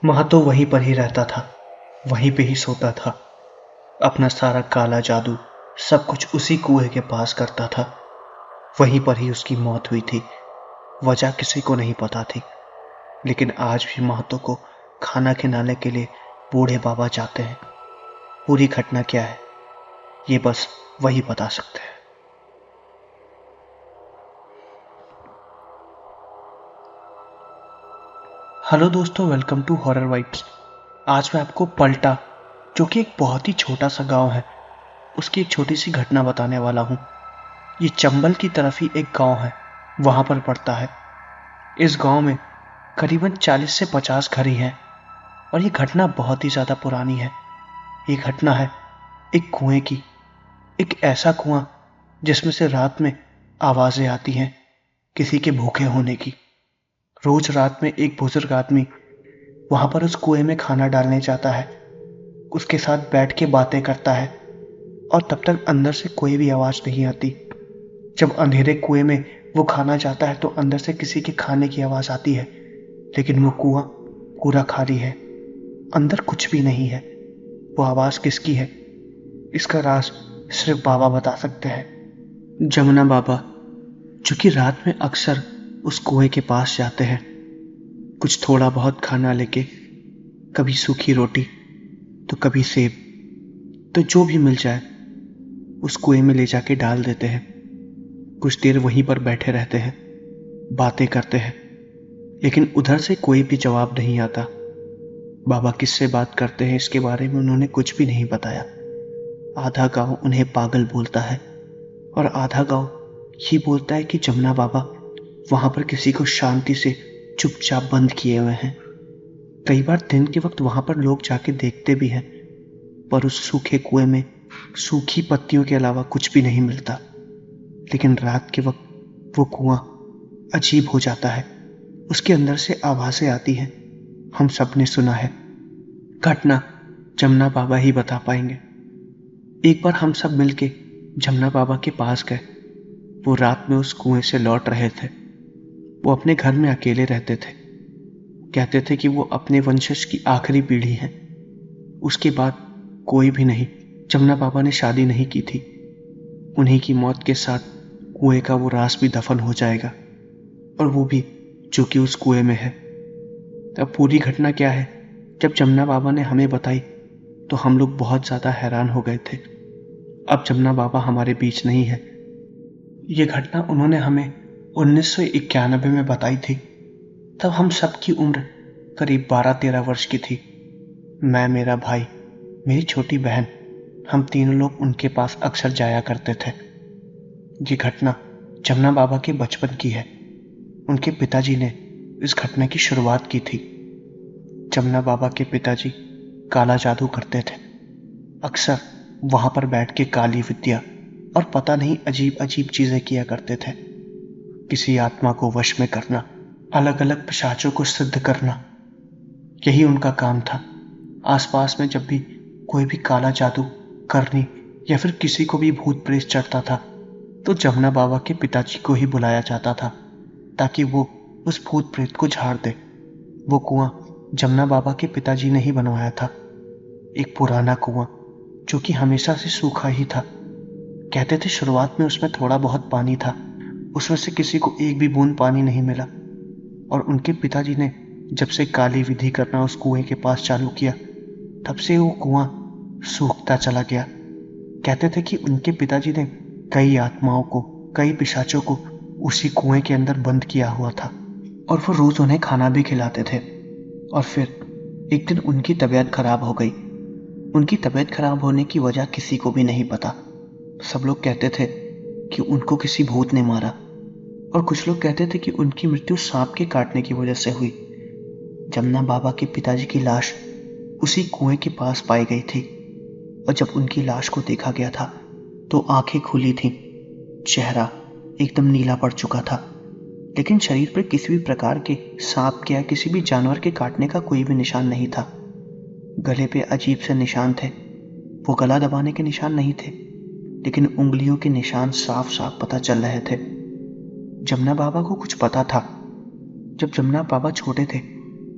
महतो वहीं पर ही रहता था, वहीं पे ही सोता था। अपना सारा काला जादू सब कुछ उसी कुएं के पास करता था। वहीं पर ही उसकी मौत हुई थी। वजह किसी को नहीं पता थी, लेकिन आज भी महतो को खाना खिलाने के लिए बूढ़े बाबा जाते हैं। पूरी घटना क्या है ये बस वही बता सकते हैं। हेलो दोस्तों, वेलकम टू हॉरर वाइब्स। आज मैं आपको पलटा, जो कि एक बहुत ही छोटा सा गांव है, उसकी एक छोटी सी घटना बताने वाला हूँ। ये चंबल की तरफ ही एक गांव है, वहां पर पड़ता है। इस गांव में करीबन 40 से 50 घर ही हैं और ये घटना बहुत ही ज़्यादा पुरानी है। ये घटना है एक कुएं की, एक ऐसा कुआं जिसमें से रात में आवाज़ें आती हैं किसी के भूखे होने की। रोज रात में एक बुजुर्ग आदमी वहां पर उस कुएं में खाना डालने जाता है, उसके साथ बैठ के बातें करता है और तब तक अंदर से कोई भी आवाज़ नहीं आती। जब अंधेरे कुएं में वो खाना जाता है तो अंदर से किसी के खाने की आवाज़ आती है, लेकिन वो कुआं पूरा खाली है, अंदर कुछ भी नहीं है। वो आवाज़ किसकी है, इसका राज सिर्फ बाबा बता सकते हैं। जमुना बाबा, जो कि रात में अक्सर उस कुएं के पास जाते हैं, कुछ थोड़ा बहुत खाना लेके, कभी सूखी रोटी तो कभी सेब, तो जो भी मिल जाए उस कुएं में ले जाके डाल देते हैं। कुछ देर वहीं पर बैठे रहते हैं, बातें करते हैं, लेकिन उधर से कोई भी जवाब नहीं आता। बाबा किससे बात करते हैं इसके बारे में उन्होंने कुछ भी नहीं बताया। आधा गांव उन्हें पागल बोलता है और आधा गांव ये बोलता है कि जमुना बाबा वहां पर किसी को शांति से चुपचाप बंद किए हुए हैं। कई बार दिन के वक्त वहां पर लोग जाके देखते भी हैं, पर उस सूखे कुएं में सूखी पत्तियों के अलावा कुछ भी नहीं मिलता। लेकिन रात के वक्त वो कुआं अजीब हो जाता है, उसके अंदर से आवाजें आती हैं। हम सब ने सुना है। घटना जमुना बाबा ही बता पाएंगे। एक बार हम सब मिलके जमुना बाबा के पास गए। वो रात में उस कुएं से लौट रहे थे। वो अपने घर में अकेले रहते थे। कहते थे कि वो अपने वंशज की आखिरी पीढ़ी है, उसके बाद कोई भी नहीं। जमुना बाबा ने शादी नहीं की थी। उन्हीं की मौत के साथ कुएं का वो राज भी दफन हो जाएगा, और वो भी जो कि उस कुएं में है। अब पूरी घटना क्या है, जब जमुना बाबा ने हमें बताई तो हम लोग बहुत ज़्यादा हैरान हो गए थे। अब जमुना बाबा हमारे बीच नहीं है। ये घटना उन्होंने हमें 1991 में बताई थी। तब हम सबकी उम्र करीब 12-13 वर्ष की थी। मैं, मेरा भाई, मेरी छोटी बहन, हम तीनों लोग उनके पास अक्सर जाया करते थे। ये घटना जमुना बाबा के बचपन की है। उनके पिताजी ने इस घटना की शुरुआत की थी। जमुना बाबा के पिताजी काला जादू करते थे। अक्सर वहां पर बैठ के काली विद्या और पता नहीं अजीब अजीब चीजें किया करते थे। किसी आत्मा को वश में करना, अलग अलग पिशाचों को सिद्ध करना, यही उनका काम था। आसपास में जब भी कोई भी काला जादू करनी या फिर किसी को भी भूत प्रेत चढ़ता था तो जमुना बाबा के पिताजी को ही बुलाया जाता था, ताकि वो उस भूत प्रेत को झाड़ दे। वो कुआं जमुना बाबा के पिताजी ने ही बनवाया था। एक पुराना कुआं जो कि हमेशा से सूखा ही था। कहते थे शुरुआत में उसमें थोड़ा बहुत पानी था, उसमें से किसी को एक भी बूंद पानी नहीं मिला। और उनके पिताजी ने जब से काली विधि करना उस कुएं के पास चालू किया, तब से वो कुआं सूखता चला गया। कहते थे कि उनके पिताजी ने कई आत्माओं को, कई पिशाचों को उसी कुएं के अंदर बंद किया हुआ था, और वो रोज उन्हें खाना भी खिलाते थे। और फिर एक दिन उनकी तबीयत खराब हो गई। उनकी तबीयत खराब होने की वजह किसी को भी नहीं पता। सब लोग कहते थे कि उनको किसी भूत ने मारा, और कुछ लोग कहते थे कि उनकी मृत्यु सांप के काटने की वजह से हुई। जमुना बाबा के पिताजी की लाश उसी कुएं के पास पाई गई थी, और जब उनकी लाश को देखा गया था तो आंखें खुली थीं, चेहरा एकदम नीला पड़ चुका था, लेकिन शरीर पर किसी भी प्रकार के सांप के या किसी भी जानवर के काटने का कोई भी निशान नहीं था। गले पे अजीब से निशान थे। वो गला दबाने के निशान नहीं थे, लेकिन उंगलियों के निशान साफ साफ पता चल रहे थे। जमुना बाबा को कुछ पता था। जब जमुना बाबा छोटे थे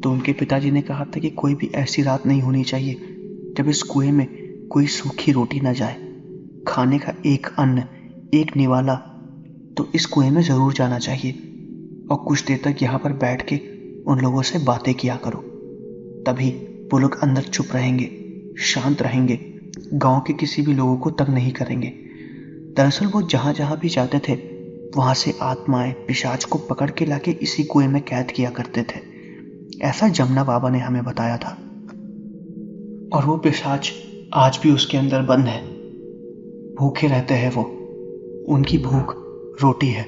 तो उनके पिताजी ने कहा था कि कोई भी ऐसी रात नहीं होनी चाहिए जब इस कुएं में कोई सूखी रोटी न जाए। खाने का एक अन्न, एक निवाला तो इस कुएं में जरूर जाना चाहिए और कुछ देर तक यहाँ पर बैठ के उन लोगों से बातें किया करो। तभी वो लोग अंदर चुप रहेंगे, शांत रहेंगे, गांव के किसी भी लोगों को तंग नहीं करेंगे। दरअसल वो जहां जहां भी जाते थे वहां से आत्माएं पिशाच को पकड़ के लाके इसी कुएं में कैद किया करते थे। ऐसा जमुना बाबा ने हमें बताया था। और वो पिशाच आज भी उसके अंदर बंद है। भूखे रहते हैं वो। उनकी भूख रोटी है,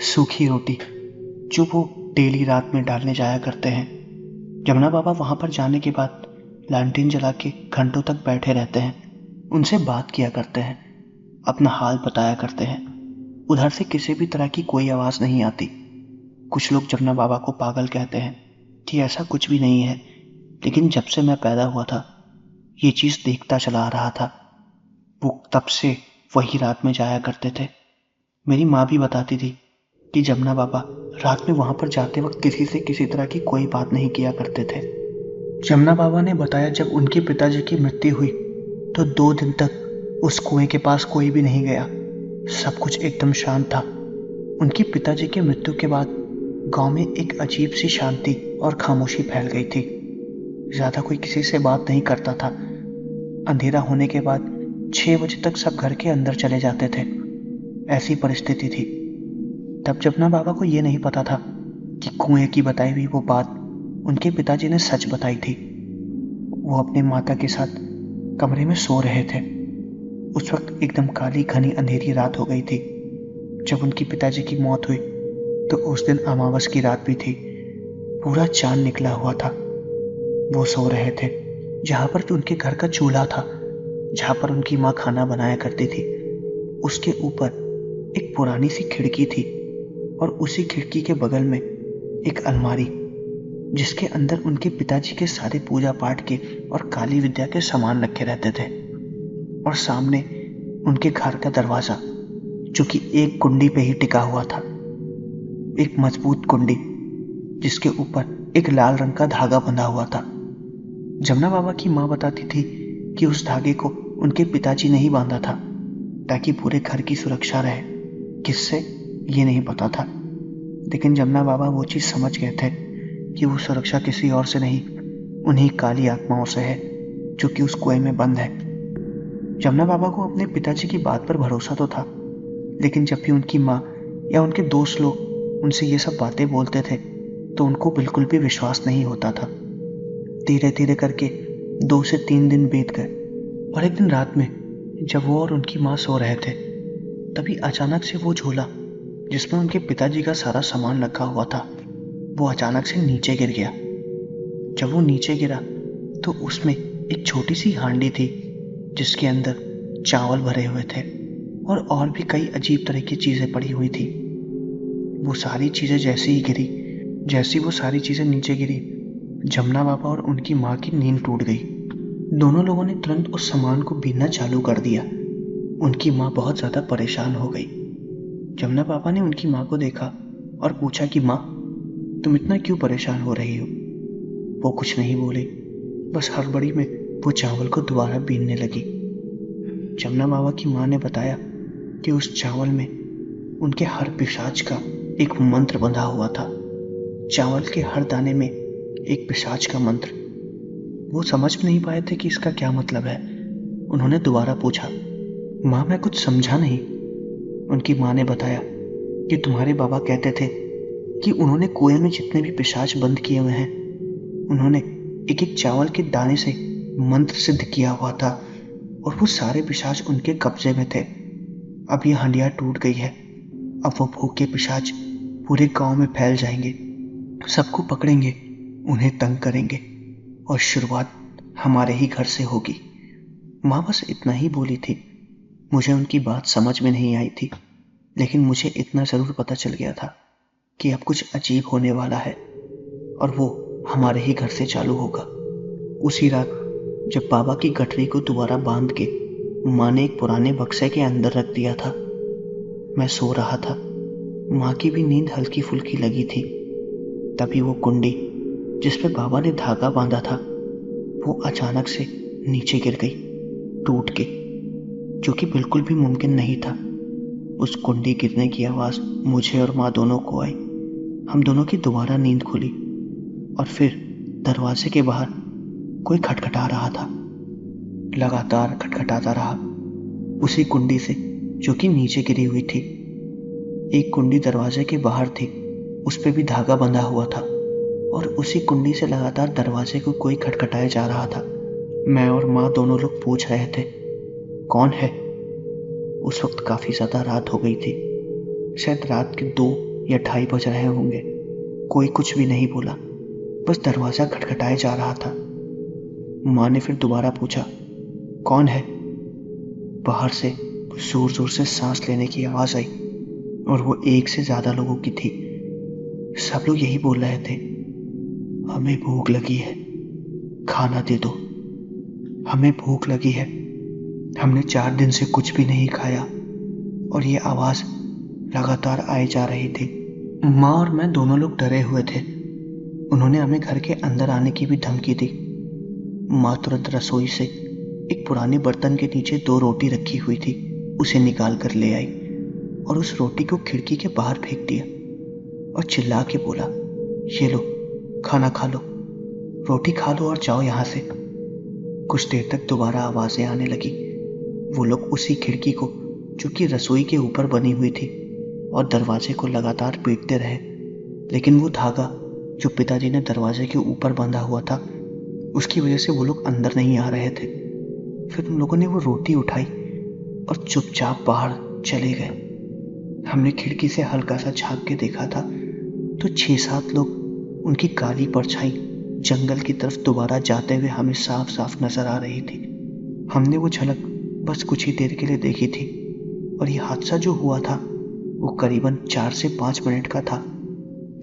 सूखी रोटी, जो वो डेली रात में डालने जाया करते हैं। जमुना बाबा वहां पर जाने के बाद लालटेन जला के घंटों तक बैठे रहते हैं, उनसे बात किया करते हैं, अपना हाल बताया करते हैं। उधर से किसी भी तरह की कोई आवाज नहीं आती। कुछ लोग जमुना बाबा को पागल कहते हैं कि ऐसा कुछ भी नहीं है, लेकिन जब से मैं पैदा हुआ था ये चीज देखता चला आ रहा था। वो तब से वही रात में जाया करते थे। मेरी माँ भी बताती थी कि जमुना बाबा रात में वहां पर जाते वक्त किसी से किसी तरह की कोई बात नहीं किया करते थे। जमुना बाबा ने बताया जब उनके पिताजी की मृत्यु हुई तो 2 दिन तक उस कुएं के पास कोई भी नहीं गया। सब कुछ एकदम शांत था। उनके पिताजी की मृत्यु के बाद गांव में एक अजीब सी शांति और खामोशी फैल गई थी। ज्यादा कोई किसी से बात नहीं करता था। अंधेरा होने के बाद 6 बजे तक सब घर के अंदर चले जाते थे। ऐसी परिस्थिति थी। तब जमुना बाबा को यह नहीं पता था कि कुएं की बताई हुई वो बात उनके पिताजी ने सच बताई थी। वो अपने माता के साथ कमरे में सो रहे थे। उस वक्त एकदम काली घनी अंधेरी रात हो गई थी। जब उनके पिताजी की मौत हुई तो उस दिन अमावस की रात भी थी। पूरा चांद निकला हुआ था। वो सो रहे थे जहां पर उनके घर का चूल्हा था, जहां पर उनकी माँ खाना बनाया करती थी। उसके ऊपर एक पुरानी सी खिड़की थी और उसी खिड़की के बगल में एक अलमारी, जिसके अंदर उनके पिताजी के सारे पूजा पाठ के और काली विद्या के सामान रखे रहते थे। और सामने उनके घर का दरवाजा, जो कि एक कुंडी पे ही टिका हुआ था, एक मजबूत कुंडी जिसके ऊपर एक लाल रंग का धागा बंधा हुआ था। जमुना बाबा की माँ बताती थी कि उस धागे को उनके पिताजी ने ही बांधा था ताकि पूरे घर की सुरक्षा रहे। किससे ये नहीं पता था, लेकिन जमुना बाबा वो चीज समझ गए थे कि वो सुरक्षा किसी और से नहीं, उन्हीं काली आत्माओं से है जो कि उस कुएं में बंद है। जमुना बाबा को अपने पिताजी की बात पर भरोसा तो था, लेकिन जब भी उनकी माँ या उनके दोस्त लोग उनसे ये सब बातें बोलते थे तो उनको बिल्कुल भी विश्वास नहीं होता था। धीरे धीरे करके 2 से 3 दिन बीत गए और एक दिन रात में जब वो और उनकी माँ सो रहे थे, तभी अचानक से वो झोला जिसमें उनके पिताजी का सारा सामान रखा हुआ था, वो अचानक से नीचे गिर गया। जब वो नीचे गिरा तो उसमें एक छोटी सी हांडी थी जिसके अंदर चावल भरे हुए थे और भी कई अजीब तरह की चीजें पड़ी हुई थी। वो सारी चीजें जैसी वो सारी चीजें नीचे गिरी, जमुना बाबा और उनकी माँ की नींद टूट गई। दोनों लोगों ने तुरंत उस सामान को बीनना चालू कर दिया। उनकी माँ बहुत ज्यादा परेशान हो गई। जमुना बाबा ने उनकी माँ को देखा और पूछा कि माँ, तुम इतना क्यों परेशान हो रही हो? वो कुछ नहीं बोली, बस हड़बड़ी में वो चावल को दोबारा बीनने लगी। जमुना बाबा की माँ ने बताया कि उस चावल में उनके हर पिशाच का एक मंत्र बंधा हुआ था। चावल के हर दाने में एक पिशाच का मंत्र। वो समझ नहीं पाए थे कि इसका क्या मतलब है। उन्होंने दोबारा पूछा, माँ मैं कुछ समझा नहीं। उनकी माँ ने बताया कि तुम्हारे बाबा कहते थे कि उन्होंने कुएं में जितने भी पिशाच बंद किए हुए हैं, उन्होंने एक एक चावल के दाने से मंत्र सिद्ध किया हुआ था और वो सारे पिशाच उनके कब्जे में थे। अब ये हंडिया टूट गई है। अब वो भूखे पिशाच पूरे गांव में फैल जाएंगे, सबको पकड़ेंगे, उन्हें तंग करेंगे और शुरुआत हमारे ही घर से होगी। माँ बस इतना ही बोली थी। मुझे उनकी बात समझ में नहीं आई थी, लेकिन मुझे इतना जरूर पता चल गया था कि अब कुछ अजीब होने वाला है और वो हमारे ही घर से चालू होगा। उसी रात जब बाबा की गठरी को दोबारा बांध के माँ ने एक पुराने बक्से के अंदर रख दिया था, मैं सो रहा था। माँ की भी नींद हल्की फुल्की लगी थी। तभी वो कुंडी जिस पे बाबा ने धागा बांधा था वो अचानक से नीचे गिर गई, टूट के, जो कि बिल्कुल भी मुमकिन नहीं था। उस कुंडी गिरने की आवाज़ मुझे और माँ दोनों को आई। हम दोनों की दोबारा नींद खुली और फिर दरवाजे के बाहर कोई खटखटा रहा था, लगातार खटखटाता रहा, उसी कुंडी से जो कि नीचे गिरी हुई थी। एक कुंडी दरवाजे के बाहर थी, उस पे भी धागा बंधा हुआ था और उसी कुंडी से लगातार दरवाजे को कोई खटखटाया जा रहा था। मैं और माँ दोनों लोग पूछ रहे थे, कौन है? उस वक्त काफी ज्यादा रात हो गई थी, शायद रात के 2 या 2:30 बज रहे होंगे। कोई कुछ भी नहीं बोला, बस दरवाजा खटखटाया जा रहा था। माँ ने फिर दोबारा पूछा, कौन है? बाहर से जोर जोर से सांस लेने की आवाज आई और वो एक से ज्यादा लोगों की थी। सब लोग यही बोल रहे थे, हमें भूख लगी है, खाना दे दो, हमें भूख लगी है, हमने 4 दिन से कुछ भी नहीं खाया। और ये आवाज लगातार आई जा रही थी। माँ और मैं दोनों लोग डरे हुए थे। उन्होंने हमें घर के अंदर आने की भी धमकी दी। माँ तुरंत रसोई से एक पुराने बर्तन के नीचे 2 रोटी रखी हुई थी, उसे निकाल कर ले आई और उस रोटी को खिड़की के बाहर फेंक दिया और चिल्ला के बोला, ये लो, खाना खा लो, रोटी खा लो और जाओ यहाँ से। कुछ देर तक दोबारा आवाजें आने लगी। वो लोग उसी खिड़की को, जो कि रसोई के ऊपर बनी हुई थी, और दरवाजे को लगातार पीटते रहे, लेकिन वो धागा जो पिताजी ने दरवाजे के ऊपर बांधा हुआ था, उसकी वजह से वो लोग अंदर नहीं आ रहे थे। फिर उन लोगों ने वो रोटी उठाई और चुपचाप बाहर चले गए। हमने खिड़की से हल्का सा झांक के देखा था तो 6-7 लोग, उनकी काली परछाई जंगल की तरफ दोबारा जाते हुए हमें साफ साफ नजर आ रही थी। हमने वो झलक बस कुछ ही देर के लिए देखी थी और ये हादसा जो हुआ था वो करीबन 4 से 5 मिनट का था।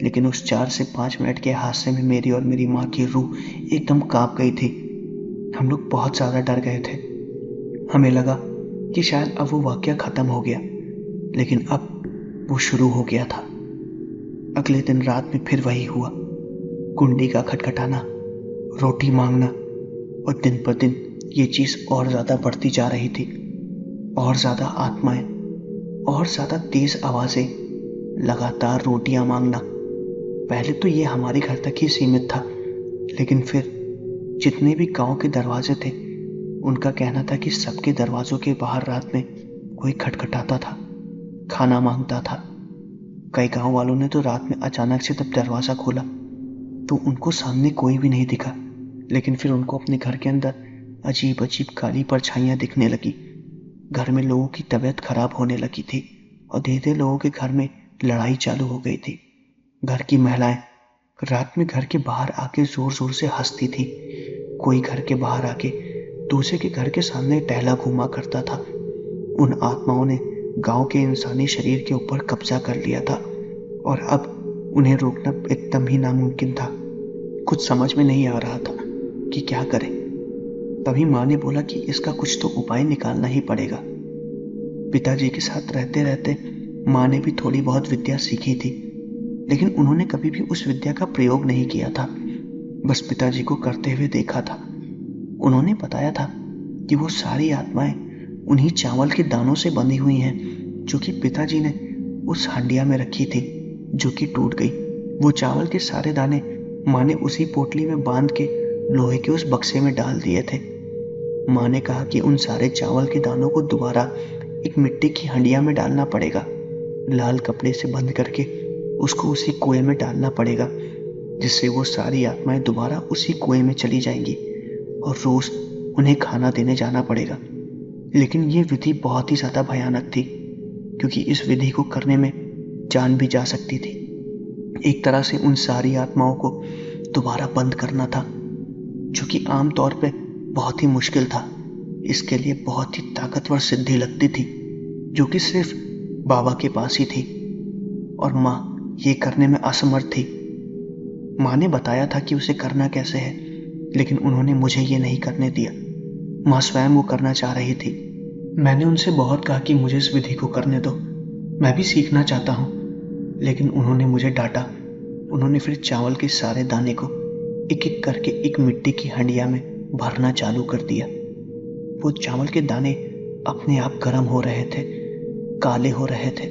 लेकिन उस 4 से 5 मिनट के हादसे में मेरी और मेरी माँ की रूह एकदम कांप गई थी। हम लोग बहुत ज्यादा डर गए थे। हमें लगा कि शायद अब वो वाकया खत्म हो गया, लेकिन अब वो शुरू हो गया था। अगले दिन रात में फिर वही हुआ, कुंडी का खटखटाना, रोटी मांगना, और दिन पर दिन ये चीज और ज्यादा बढ़ती जा रही थी। और ज्यादा आत्माएं, और ज्यादा तेज आवाजें, लगातार रोटियां मांगना। पहले तो ये हमारे घर तक ही सीमित था, लेकिन फिर जितने भी गांव के दरवाजे थे, उनका कहना था कि सबके दरवाजों के बाहर रात में कोई खटखटाता था, खाना मांगता था। कई गांव वालों ने तो रात में अचानक से तब दरवाजा खोला तो उनको सामने कोई भी नहीं दिखा, लेकिन फिर उनको अपने घर के अंदर अजीब अजीब काली परछाइयां दिखने लगी। घर में लोगों की तबीयत खराब होने लगी थी और धीरे धीरे लोगों के घर में लड़ाई चालू हो गई थी। घर की महिलाएं रात में घर के बाहर आके जोर जोर से हंसती थी। कोई घर के बाहर आके दूसरे के घर के सामने टहला घूमा करता था। उन आत्माओं ने गांव के इंसानी शरीर के ऊपर कब्जा कर लिया था और अब उन्हें रोकना एकदम ही नामुमकिन था। कुछ समझ में नहीं आ रहा था कि क्या करें। तभी माँ ने बोला कि इसका कुछ तो उपाय निकालना ही पड़ेगा। पिताजी के साथ रहते रहते माँ ने भी थोड़ी बहुत विद्या सीखी थी, लेकिन उन्होंने कभी भी उस विद्या का प्रयोग नहीं किया था, बस पिताजी को करते हुए देखा था। उन्होंने बताया था कि वो सारी आत्माएं उन्हीं चावल के दानों से बंधी हुई हैं जो कि पिताजी ने उस हंडिया में रखी थी, जो कि टूट गई। वो चावल के सारे दाने माँ ने उसी पोटली में बांध के लोहे के उस बक्से में डाल दिए थे। माँ ने कहा कि उन सारे चावल के दानों को दोबारा एक मिट्टी की हंडिया में डालना पड़ेगा, लाल कपड़े से बंद करके उसको उसी कुएं में डालना पड़ेगा, जिससे वो सारी आत्माएं दोबारा उसी कुएं में चली जाएंगी और रोज उन्हें खाना देने जाना पड़ेगा। लेकिन ये विधि बहुत ही ज्यादा भयानक थी, क्योंकि इस विधि को करने में जान भी जा सकती थी। एक तरह से उन सारी आत्माओं को दोबारा बंद करना था, जो कि आम तौर पे बहुत ही मुश्किल था। इसके लिए बहुत ही ताकतवर सिद्धि लगती थी, जो कि सिर्फ बाबा के पास ही थी, और माँ ये करने में असमर्थ थी। माँ ने बताया था कि उसे करना कैसे है, लेकिन उन्होंने मुझे ये नहीं करने दिया। माँ स्वयं वो करना चाह रही थी। मैंने उनसे बहुत कहा कि मुझे इस विधि को करने दो, मैं भी सीखना चाहता हूँ, लेकिन उन्होंने मुझे डांटा। उन्होंने फिर चावल के सारे दाने को एक एक करके एक मिट्टी की हंडिया में भरना चालू कर दिया। वो चावल के दाने अपने आप गर्म हो रहे थे, काले हो रहे थे।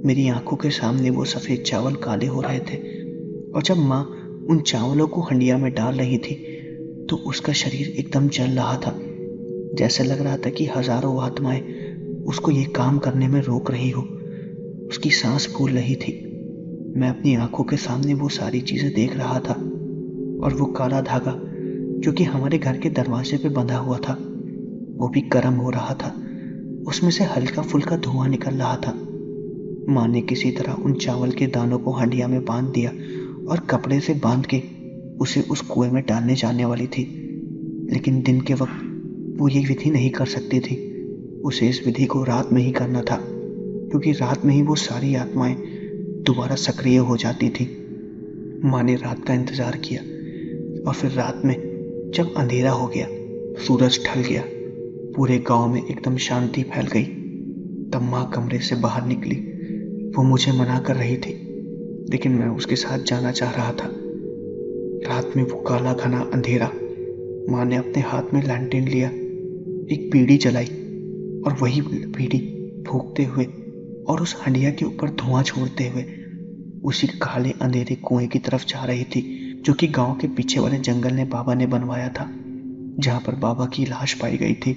मेरी आंखों के सामने वो सफेद चावल काले हो रहे थे। और जब माँ उन चावलों को हंडिया में डाल रही थी तो उसका शरीर एकदम जल रहा था। जैसे लग रहा था कि हजारों आत्माएं उसको ये काम करने में रोक रही हो। उसकी सांस फूल रही थी। मैं अपनी आंखों के सामने वो सारी चीजें देख रहा था। और वो काला धागा जो कि हमारे घर के दरवाजे पे बंधा हुआ था वो भी गर्म हो रहा था। उसमें से हल्का फुल्का धुआं निकल रहा था। माँ ने किसी तरह उन चावल के दानों को हंडिया में बांध दिया और कपड़े से बांध के उसे उस कुएं में डालने जाने वाली थी। लेकिन दिन के वक्त वो ये विधि नहीं कर सकती थी। उसे इस विधि को रात में ही करना था, क्योंकि रात में ही वो सारी आत्माएं दोबारा सक्रिय हो जाती थी। माँ ने रात का इंतजार किया और फिर रात में जब अंधेरा हो गया, सूरज ढल गया, पूरे गांव में एकदम शांति फैल गई, तब माँ कमरे से बाहर निकली। वो मुझे मना कर रही थी, लेकिन मैं उसके साथ जाना चाह रहा था। रात में वो काला घना अंधेरा। माँ ने अपने हाथ में लैंटेन लिया, एक बीड़ी जलाई और वही बीड़ी फूंकते हुए और उस हंडिया के ऊपर धुआं छोड़ते हुए उसी काले अंधेरे कुएं की तरफ जा रही थी, जो कि गांव के पीछे वाले जंगल ने बाबा ने बनवाया था, जहां पर बाबा की लाश पाई गई थी।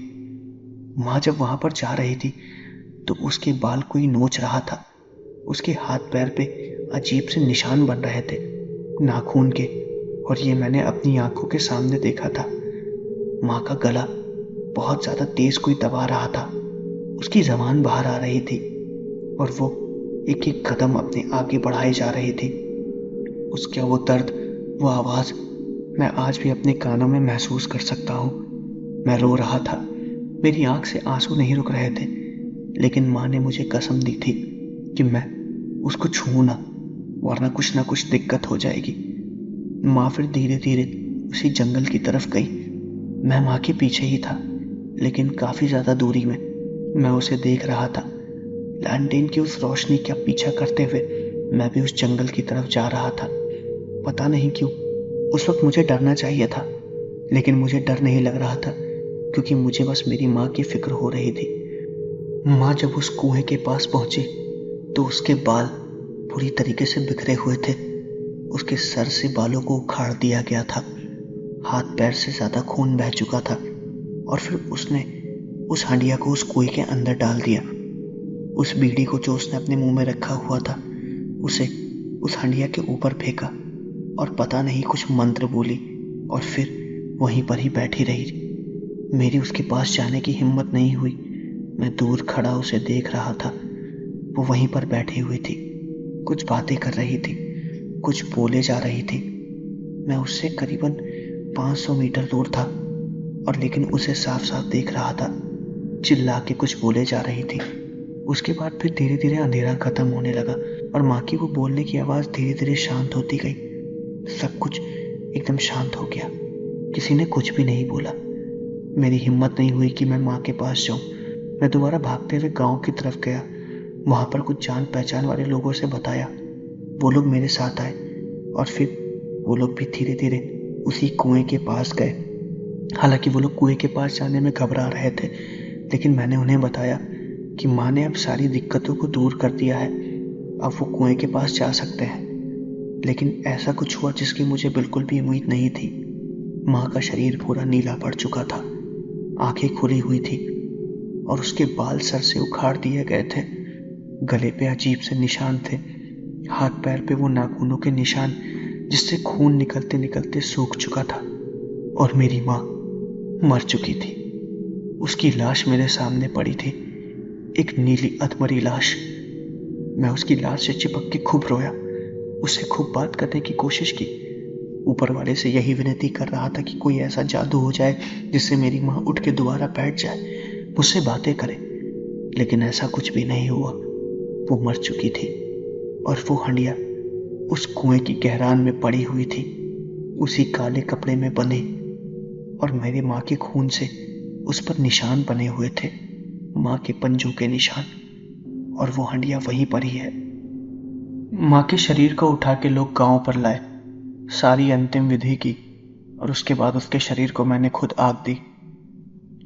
माँ जब वहां पर जा रही थी तो उसके बाल कोई नोच रहा था। उसके हाथ पैर पे अजीब से निशान बन रहे थे, नाखून के, और ये मैंने अपनी आंखों के सामने देखा था। माँ का गला बहुत ज्यादा तेज कोई दबा रहा था। उसकी जबान बाहर आ रही थी और वो एक एक कदम अपने आगे बढ़ाई जा रही थी। उसका वो दर्द, वो आवाज मैं आज भी अपने कानों में महसूस कर सकता हूँ। मैं रो रहा था। मेरी आंख से आंसू नहीं रुक रहे थे, लेकिन माँ ने मुझे कसम दी थी कि मैं उसको छूऊं ना, वरना कुछ ना कुछ दिक्कत हो जाएगी। माँ फिर धीरे धीरे उसी जंगल की तरफ गई। मैं माँ के पीछे ही था, लेकिन काफी ज्यादा दूरी में। मैं उसे देख रहा था। लैंटेन की उस रोशनी का पीछा करते हुए मैं भी उस जंगल की तरफ जा रहा था। पता नहीं क्यों उस वक्त मुझे डरना चाहिए था, लेकिन मुझे डर नहीं लग रहा था, क्योंकि मुझे बस मेरी माँ की फिक्र हो रही थी। माँ जब उस कुएं के पास पहुंची तो उसके बाल पूरी तरीके से बिखरे हुए थे। उसके सर से बालों को उखाड़ दिया गया था। हाथ पैर से ज्यादा खून बह चुका था। और फिर उसने उस हंडिया को उस कुएं के अंदर डाल दिया। उस बीड़ी को जो उसने अपने मुंह में रखा हुआ था उसे उस हंडिया के ऊपर फेंका और पता नहीं कुछ मंत्र बोली और फिर वहीं पर ही बैठी रही। मेरी उसके पास जाने की हिम्मत नहीं हुई। मैं दूर खड़ा उसे देख रहा था। वो वहीं पर बैठी हुई थी, कुछ बातें कर रही थी, कुछ बोले जा रही थी। मैं उससे करीबन 500 मीटर दूर था, और लेकिन उसे साफ साफ देख रहा था। चिल्ला के कुछ बोले जा रही थी। उसके बाद फिर धीरे धीरे अंधेरा खत्म होने लगा और माँ की वो बोलने की आवाज धीरे धीरे शांत होती गई। सब कुछ एकदम शांत हो गया। किसी ने कुछ भी नहीं बोला। मेरी हिम्मत नहीं हुई कि मैं माँ के पास जाऊं। मैं दोबारा भागते हुए गांव की तरफ गया। वहां पर कुछ जान पहचान वाले लोगों से बताया। वो लोग मेरे साथ आए और फिर वो लोग भी धीरे धीरे उसी कुएं के पास गए। हालांकि वो लोग कुएं के पास जाने में घबरा रहे थे, लेकिन मैंने उन्हें बताया कि माँ ने अब सारी दिक्कतों को दूर कर दिया है, अब वो कुएं के पास जा सकते हैं। लेकिन ऐसा कुछ हुआ जिसकी मुझे बिल्कुल भी उम्मीद नहीं थी। माँ का शरीर पूरा नीला पड़ चुका था, आंखें खुली हुई थी और उसके बाल सर से उखाड़ दिए गए थे। गले पे अजीब से निशान थे, हाथ पैर पे वो नाखूनों के निशान जिससे खून निकलते निकलते सूख चुका था। और मेरी माँ मर चुकी थी। उसकी लाश मेरे सामने पड़ी थी, एक नीली अधमरी लाश। मैं उसकी लाश से चिपक के खूब रोया, उससे खूब बात करने की कोशिश की। ऊपर वाले से यही विनती कर रहा था कि कोई ऐसा जादू हो जाए जिससे मेरी माँ उठ के दोबारा बैठ जाए, मुझसे बातें करे। लेकिन ऐसा कुछ भी नहीं हुआ। वो मर चुकी थी और वो हंडिया उस कुएं की गहरान में पड़ी हुई थी, उसी काले कपड़े में बंधे, और मेरी माँ के खून से उस पर निशान बने हुए थे, माँ के पंजों के निशान। और वो हंडिया वहीं पर ही है। माँ के शरीर को उठा के लोग गांव पर लाए। सारी अंतिम विधि की और उसके बाद उसके शरीर को मैंने खुद आग दी।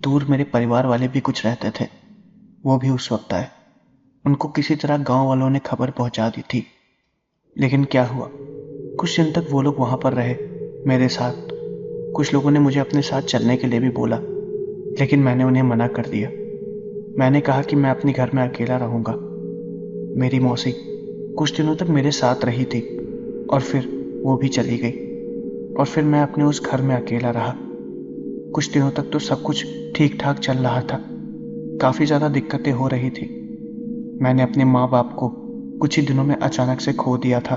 दूर मेरे परिवार वाले भी कुछ रहते थे, वो भी उस वक्त आए। उनको किसी तरह गांव वालों ने खबर पहुंचा दी थी। लेकिन क्या हुआ, कुछ दिन तक वो लोग वहां पर रहे मेरे साथ। कुछ लोगों ने मुझे अपने साथ चलने के लिए भी बोला, लेकिन मैंने उन्हें मना कर दिया। मैंने कहा कि मैं अपने घर में अकेला रहूंगा। मेरी मौसी कुछ दिनों तक मेरे साथ रही थी और फिर वो भी चली गई और फिर मैं अपने उस घर में अकेला रहा। कुछ दिनों तक तो सब कुछ ठीक ठाक चल रहा था। काफी ज्यादा दिक्कतें हो रही थी। मैंने अपने माँ बाप को कुछ ही दिनों में अचानक से खो दिया था।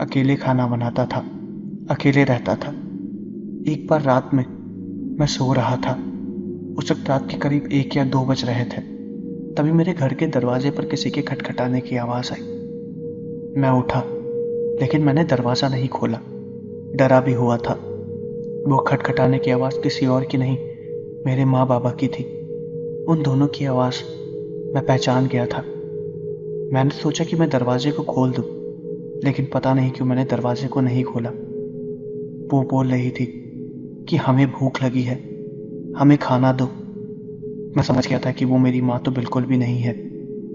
अकेले खाना बनाता था, अकेले रहता था। एक बार रात में मैं सो रहा था। उस वक्त रात के करीब 1 या 2 बज रहे थे। तभी मेरे घर के दरवाजे पर किसी के खटखटाने की आवाज आई। मैं उठा, लेकिन मैंने दरवाजा नहीं खोला। डरा भी हुआ था। वो खटखटाने की आवाज किसी और की नहीं, मेरे माँ बाबा की थी। उन दोनों की आवाज मैं पहचान गया था। मैंने सोचा कि मैं दरवाजे को खोल दूं, लेकिन पता नहीं क्यों मैंने दरवाजे को नहीं खोला। वो बोल रही थी कि हमें भूख लगी है, हमें खाना दो। मैं समझ गया था कि वो मेरी माँ तो बिल्कुल भी नहीं है।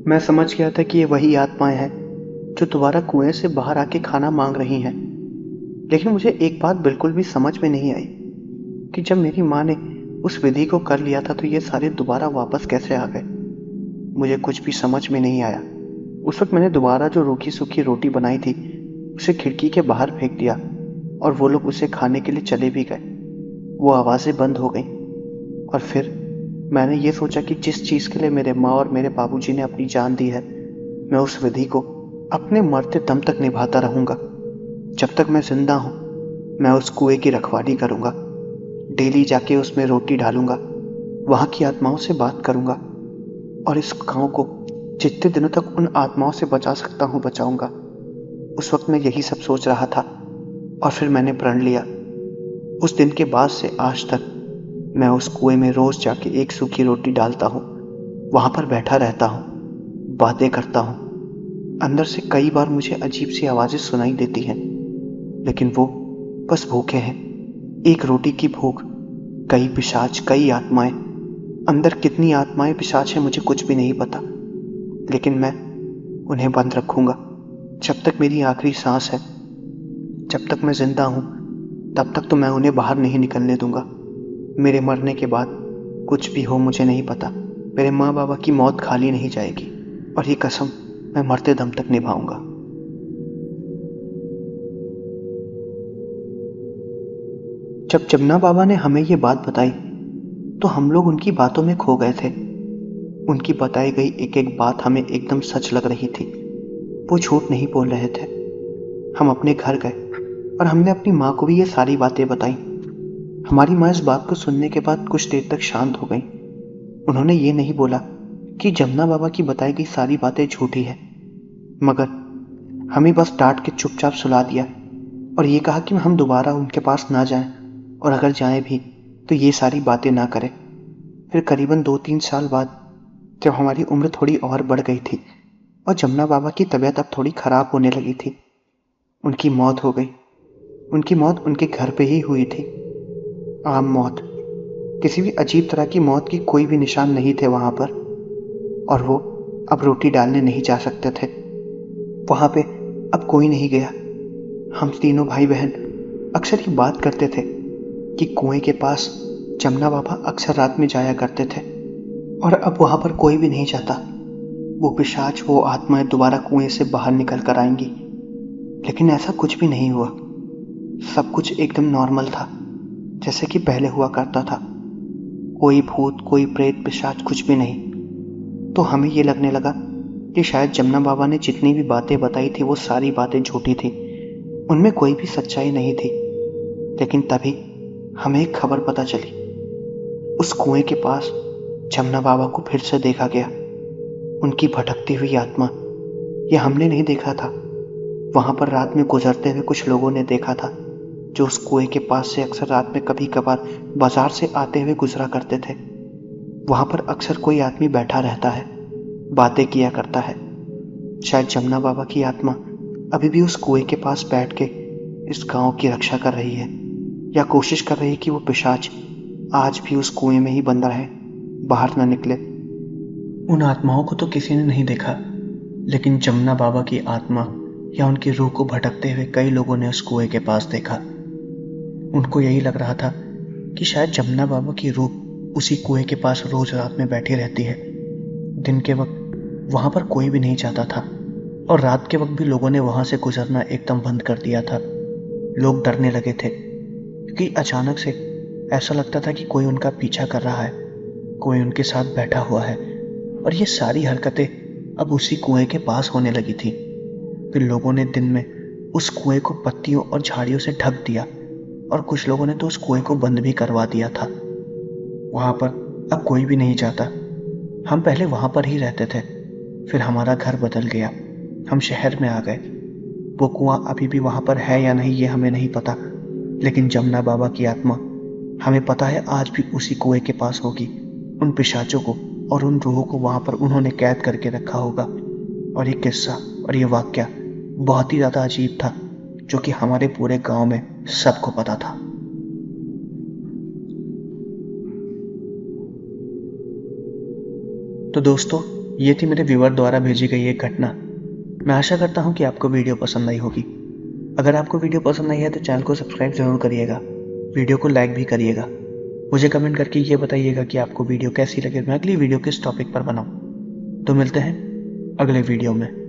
मैं समझ गया था कि ये वही आत्माएं हैं जो दोबारा कुएं से बाहर आके खाना मांग रही हैं। लेकिन मुझे एक बात बिल्कुल भी समझ में नहीं आई कि जब मेरी माँ ने उस विधि को कर लिया था तो ये सारे दोबारा वापस कैसे आ गए। मुझे कुछ भी समझ में नहीं आया। उस वक्त मैंने दोबारा जो रूखी सूखी रोटी बनाई थी उसे खिड़की के बाहर फेंक दिया और वो लोग उसे खाने के लिए चले भी गए। वो आवाज़ें बंद हो गईं और फिर मैंने ये सोचा कि जिस चीज़ के लिए मेरे माँ और मेरे बाबूजी ने अपनी जान दी है, मैं उस विधि को अपने मरते दम तक निभाता रहूँगा। जब तक मैं जिंदा हूँ मैं उस कुएं की रखवाली करूँगा। डेली जाके उसमें रोटी डालूंगा, वहाँ की आत्माओं से बात करूँगा और इस गांव को जितने दिनों तक उन आत्माओं से बचा सकता हूँ बचाऊंगा। उस वक्त मैं यही सब सोच रहा था और फिर मैंने प्रण लिया। उस दिन के बाद से आज तक मैं उस कुएं में रोज जाके एक सूखी रोटी डालता हूँ, वहां पर बैठा रहता हूँ, बातें करता हूँ। अंदर से कई बार मुझे अजीब सी आवाजें सुनाई देती हैं, लेकिन वो बस भूखे हैं, एक रोटी की भूख। कई पिशाच, कई आत्माएं। अंदर कितनी आत्माएं पिशाच हैं मुझे कुछ भी नहीं पता, लेकिन मैं उन्हें बंद रखूंगा जब तक मेरी आखिरी सांस है। जब तक मैं जिंदा हूं तब तक तो मैं उन्हें बाहर नहीं निकलने दूंगा। मेरे मरने के बाद कुछ भी हो मुझे नहीं पता, मेरे माँ बाबा की मौत खाली नहीं जाएगी और ये कसम मैं मरते दम तक निभाऊंगा। जब जमुना बाबा ने हमें ये बात बताई तो हम लोग उनकी बातों में खो गए थे। उनकी बताई गई एक एक बात हमें एकदम सच लग रही थी। वो झूठ नहीं बोल रहे थे। हम अपने घर गए और हमने अपनी माँ को भी ये सारी बातें बताई। हमारी माँ इस बात को सुनने के बाद कुछ देर तक शांत हो गई। उन्होंने ये नहीं बोला कि जमुना बाबा की बताई गई सारी बातें झूठी है, मगर हमें बस डांट के चुपचाप सुला दिया और ये कहा कि हम दोबारा उनके पास ना जाएं और अगर जाएं भी तो ये सारी बातें ना करें। फिर करीबन 2-3 साल बाद जब हमारी उम्र थोड़ी और बढ़ गई थी और जमुना बाबा की तबीयत अब थोड़ी खराब होने लगी थी, उनकी मौत हो गई। उनकी मौत उनके घर पे ही हुई थी। आम मौत, किसी भी अजीब तरह की मौत की कोई भी निशान नहीं थे वहां पर। और वो अब रोटी डालने नहीं जा सकते थे। वहां पे अब कोई नहीं गया। हम तीनों भाई बहन अक्सर ये बात करते थे कि कुएं के पास जमुना बाबा अक्सर रात में जाया करते थे और अब वहां पर कोई भी नहीं जाता। वो पिशाच, वो आत्माएं दोबारा कुएं से बाहर निकल कर आएंगी। लेकिन ऐसा कुछ भी नहीं हुआ। सब कुछ एकदम नॉर्मल था, जैसे कि पहले हुआ करता था। कोई भूत, कोई प्रेत, पिशाच कुछ भी नहीं। तो हमें ये लगने लगा कि शायद जमुना बाबा ने जितनी भी बातें बताई थी वो सारी बातें झूठी थी, उनमें कोई भी सच्चाई नहीं थी। लेकिन तभी हमें एक खबर पता चली। उस कुएं के पास जमुना बाबा को फिर से देखा गया। उनकी भटकती हुई आत्मा, ये हमने नहीं देखा था, वहां पर रात में गुजरते हुए कुछ लोगों ने देखा था, जो उस कुएं के पास से अक्सर रात में कभी कभार बाजार से आते हुए गुजरा करते थे। वहां पर अक्सर कोई आदमी बैठा रहता है, बातें किया करता है। शायद जमुना बाबा की आत्मा अभी भी उस कुएं के पास बैठ के इस गांव की रक्षा कर रही है या कोशिश कर रही है कि वो पिशाच आज भी उस कुएं में ही बंद रहे, बाहर न निकले। उन आत्माओं को तो किसी ने नहीं देखा, लेकिन जमुना बाबा की आत्मा या उनकी रूह को भटकते हुए कई लोगों ने उस कुएं के पास देखा। उनको यही लग रहा था कि शायद जमुना बाबा की रूह उसी कुएं के पास रोज रात में बैठी रहती है। दिन के वक्त वहां पर कोई भी नहीं जाता था और रात के वक्त भी लोगों ने वहां से गुजरना एकदम बंद कर दिया था। लोग डरने लगे थे क्योंकि अचानक से ऐसा लगता था कि कोई उनका पीछा कर रहा है, कोई उनके साथ बैठा हुआ है। और ये सारी हरकतें अब उसी कुएं के पास होने लगी थी। फिर लोगों ने दिन में उस कुएं को पत्तियों और झाड़ियों से ढक दिया और कुछ लोगों ने तो उस कुएं को बंद भी करवा दिया था। वहां पर अब कोई भी नहीं जाता। हम पहले वहां पर ही रहते थे, फिर हमारा घर बदल गया, हम शहर में आ गए। वो कुआं अभी भी वहां पर है या नहीं ये हमें नहीं पता, लेकिन जमुना बाबा की आत्मा हमें पता है आज भी उसी कुएं के पास होगी। उन पिशाचों को और उन रूहों को वहां पर उन्होंने कैद करके रखा होगा। और ये किस्सा और ये वाकया बहुत ही ज्यादा अजीब था, जो कि हमारे पूरे गांव में सबको पता था। तो दोस्तों, ये थी मेरे व्यूअर द्वारा भेजी गई एक घटना। मैं आशा करता हूँ कि आपको वीडियो पसंद आई होगी। अगर आपको वीडियो पसंद आई है तो चैनल को सब्सक्राइब जरूर करिएगा, वीडियो को लाइक भी करिएगा। मुझे कमेंट करके ये बताइएगा कि आपको वीडियो कैसी लगे, मैं अगली वीडियो किस टॉपिक पर बनाऊं। तो मिलते हैं अगले वीडियो में।